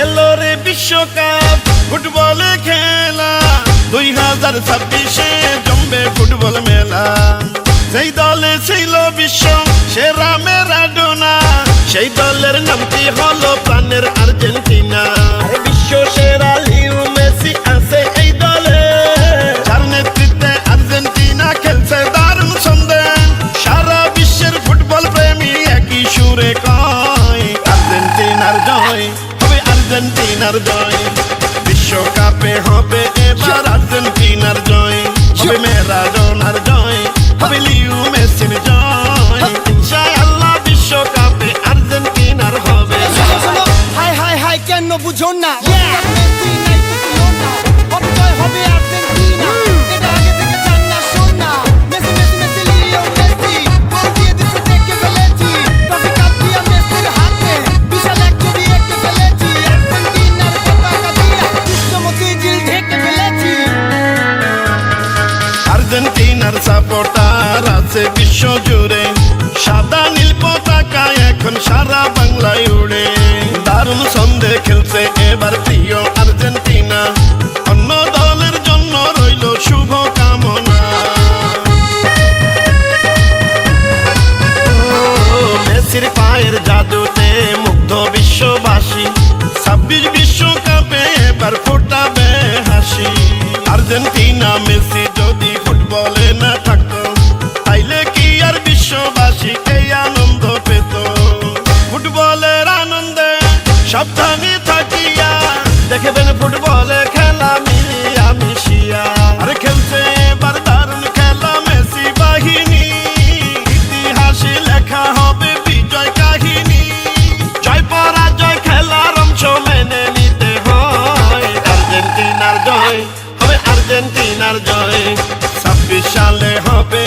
এলো রে বিশ্বকাপ ফুটবলে খেলা 2026-এ জমবে ফুটবল মেলা। সেই দলে ছিল বিশ্ব সেরা ম্যারাডোনা, সেই দলের নামটি হলো প্রাণের আর্জেন্টিনা। বিশ্ব সেরা লিও মেসি আছে এই দলে, যার নেতৃত্বে আর্জেন্টিনা খেলছে দারুণ ছন্দে। সারা বিশ্বের ফুটবল প্রেমী একই সুরে কয় আর্জেন্টিনার জয় হবে, আর্জেন্টিনার জয়। বিশ্বকাপে হবে এবার আর্জেন্টিনার জয়, হবে ম্যারাডোনার জয়, হবে লিও মেসির জয়। ইনশাআল্লাহ বিশ্বকাপে আর্জেন্টিনার হবে। হাই হাই হাই কেন বুঝো না, মেসি নাই তো তুলো না, অপজয় হবে আর্জেন্টিনা, এটা আগে থেকে জান না শোন না। Messi Messi Messi Leo Messi, goal দিয়ে দিছে দেখে ফেলেছি, ট্রফি কাপ দিয়া মেসির হাতে, বিশাল এক ছবি এঁকে ফেলেছি, আর্জেন্টিনার পতাকা দিয়া বিশ্বমতি জিল ঢেকে ফেলেছি। আর্জেন্টিনার সাপোর্টার আছে বিশ্ব জুড়ে, সাদা নীল পতাকা এখন সারা বাংলায় উড়ে। দারুণ ছন্দে খেলছে এবার প্রিয় আর্জেন্টিনা, অন্য দলের জন্য রইল শুভ কামনা। মেসির পায়ের জাদুতে মুগ্ধ বিশ্ববাসী, 26 বিশ্বকাপে এবার ফোটাবে হাসি। আর্জেন্টিনা মেসি যদি ফুটবলে না থাকতো, তাইলে কি আর বিশ্ববাসী এই আনন্দ পেত? ফুটবলের আনন্দে সাবধানে থাকিয়া দেখবেন ফুটবলে খেলা মিলিয়া মিশিয়া। আরে খেলছে এবার দারুণ খেলা মেসি বাহিনী, ইতিহাসে লেখা হবে বিজয় কাহিনী। জয় পরাজয় খেলার অংশ মেনে নিতে হয়, আর্জেন্টিনার জয় হবে, আর্জেন্টিনার জয়। 26 সালে হবে